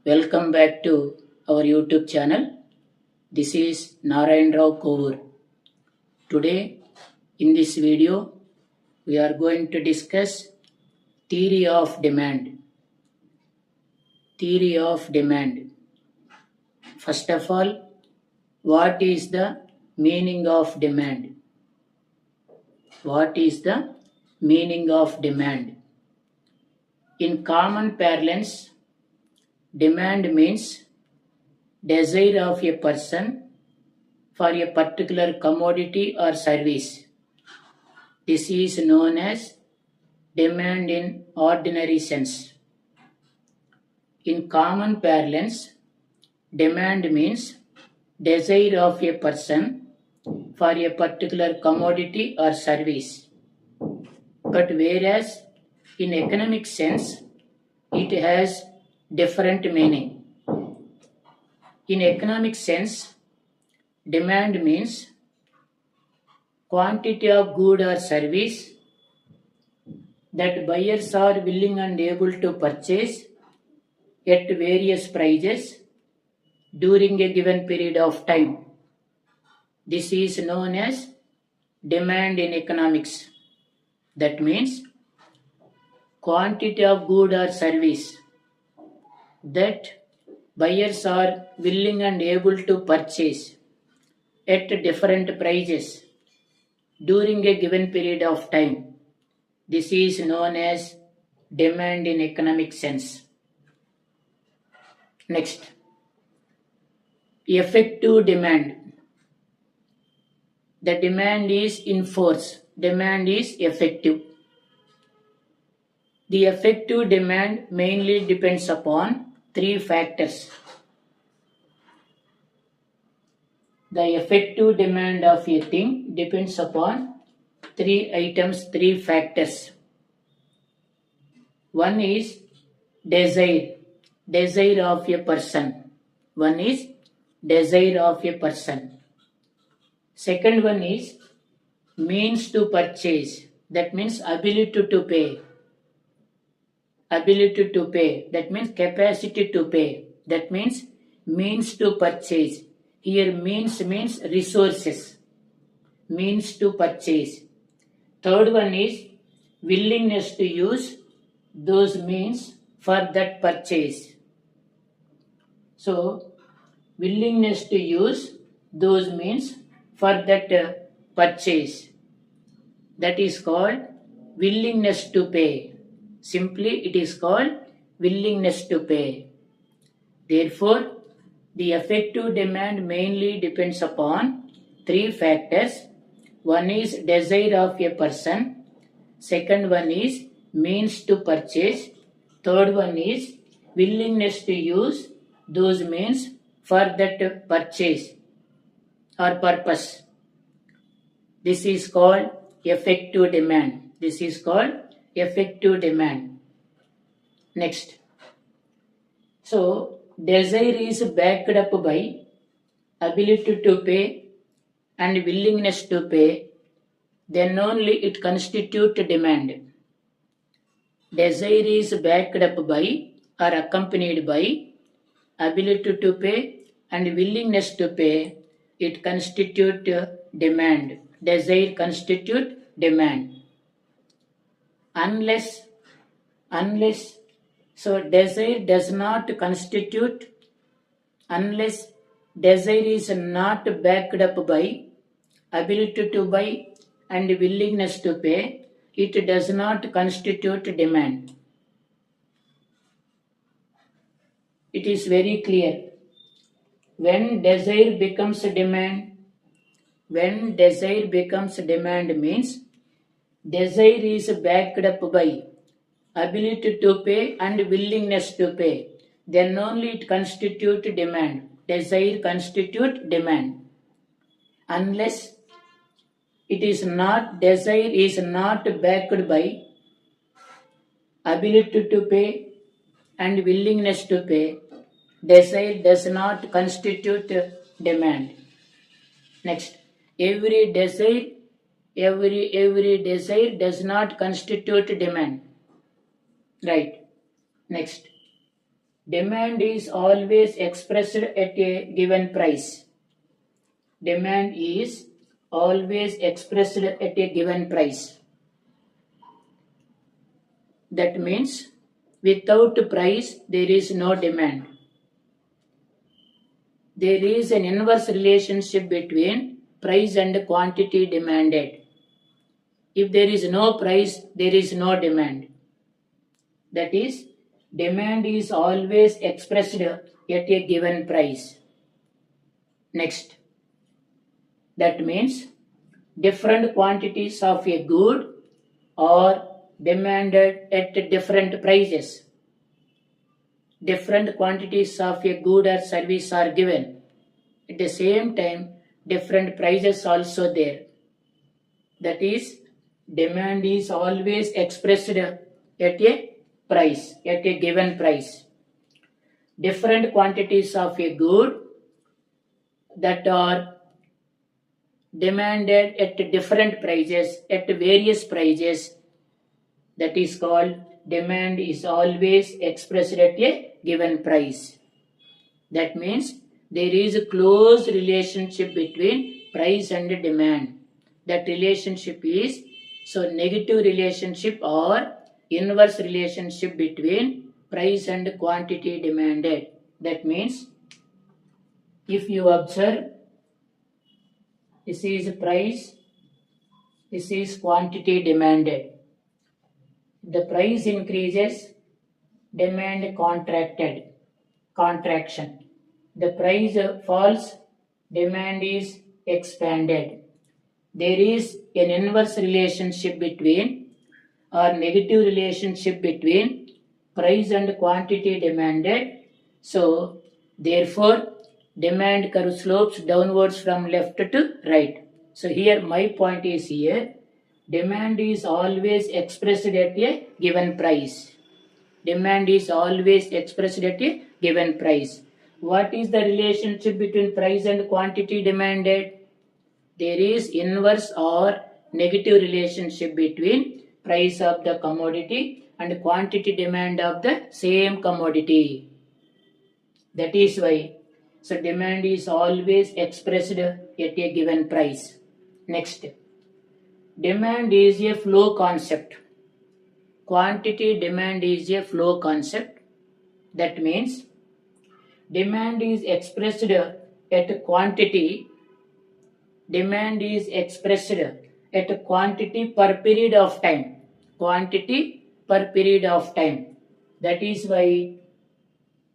Welcome back to our YouTube channel. This is Narayan Rao Kovur. Today in this video we are going to discuss theory of demand. Theory of demand. First of all, what is the meaning of demand? What is the meaning of demand? In common parlance, demand means desire of a person for a particular commodity or service. This is known as demand in ordinary sense. In common parlance, demand means desire of a person for a particular commodity or service. But whereas in economic sense, it has different meaning. In economic sense, demand means quantity of good or service that buyers are willing and able to purchase at various prices during a given period of time. This is known as demand in economics. That means quantity of good or service that buyers are willing and able to purchase at different prices during a given period of time. This is known as demand in economic sense. Next, effective demand. The demand is in force. Demand is effective. The effective demand mainly depends upon three factors. The effective demand of a thing depends upon three factors. One is desire of a person. One is desire of a person. Second one is means to purchase. That means ability to pay. Ability to pay. That means capacity to pay. That means means to purchase. Here means resources. Means to purchase. Third one is willingness to use those means for that purchase. So, willingness to use those means for that purchase. That is called willingness to pay. Simply, it is called willingness to pay. Therefore, the effective demand mainly depends upon three factors. One is desire of a person. Second one is means to purchase. Third one is willingness to use those means for that purchase or purpose. This is called effective demand. This is called effective demand. Next. So, desire is backed up by ability to pay and willingness to pay, then only it constitutes demand. Desire is backed up by or accompanied by ability to pay and willingness to pay, it constitutes demand. Desire constitutes demand. Unless so desire does not constitute, unless desire is not backed up by ability to buy and willingness to pay, it does not constitute demand. It is very clear. When desire becomes demand, means desire is backed up by ability to pay and willingness to pay, then only it constitutes demand. Desire constitutes demand. Unless it is not, desire is not backed by ability to pay and willingness to pay, desire does not constitute demand. Next, every desire does not constitute demand. Right. Next, Demand is always expressed at a given price. Demand is always expressed at a given price. That means without price there is no demand. There is an inverse relationship between price and quantity demanded. If there is no price, there is no demand. That is, demand is always expressed at a given price. Next, that means different quantities of a good are demanded at different prices. Different quantities of a good or service are given. At the same time, different prices also there. That is, demand is always expressed at a price, at a given price. Different quantities of a good that are demanded at different prices, at various prices, that is called demand is always expressed at a given price. That means there is a close relationship between price and demand. That relationship is negative relationship or inverse relationship between price and quantity demanded. That means if you observe, this is price, this is quantity demanded. The price increases, demand contraction. The price falls, demand is expanded. There is an inverse relationship between or negative relationship between price and quantity demanded. So, therefore, demand curve slopes downwards from left to right. So, here my point is here. Demand is always expressed at a given price. Demand is always expressed at a given price. What is the relationship between price and quantity demanded? There is inverse or negative relationship between price of the commodity and quantity demand of the same commodity. That is why demand is always expressed at a given price. Next. Demand is a flow concept. Quantity demand is a flow concept. That means demand is expressed at quantity. Demand is expressed at quantity per period of time. Quantity per period of time. That is why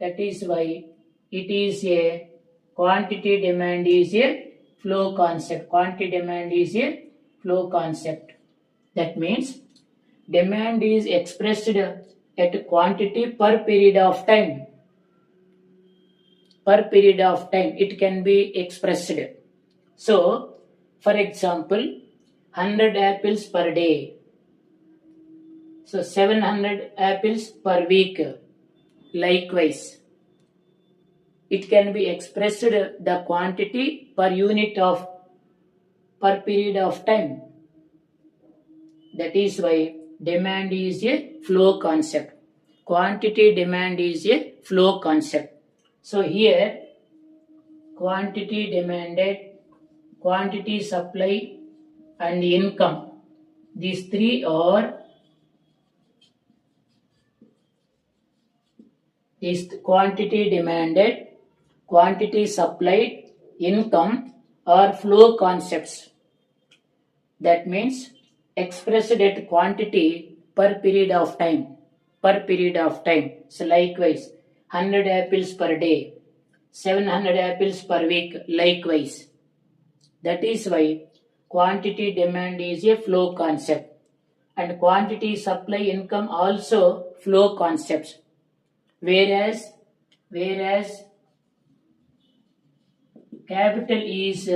it is a quantity demand is a flow concept. Quantity demand is a flow concept. That means demand is expressed at quantity per period of time. Per period of time it can be expressed. So, for example, 100 apples per day. So, 700 apples per week. Likewise, it can be expressed the quantity per unit of per period of time. That is why demand is a flow concept. Quantity demand is a flow concept. So here quantity demanded, quantity supply and income. These three are quantity demanded, quantity supplied, income are flow concepts. That means expressed at quantity per period of time. Per period of time. So likewise, 100 apples per day, 700 apples per week, likewise. That is why quantity demand is a flow concept. And quantity supply income also flow concepts. Whereas capital is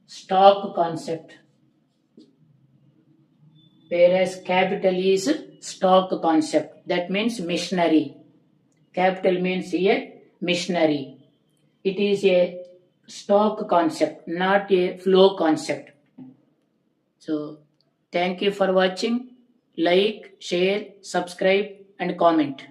stock concept. Whereas capital is stock concept. That means machinery. Capital means here machinery. It is a stock concept, not a flow concept. So, thank you for watching. Like, share, subscribe and comment.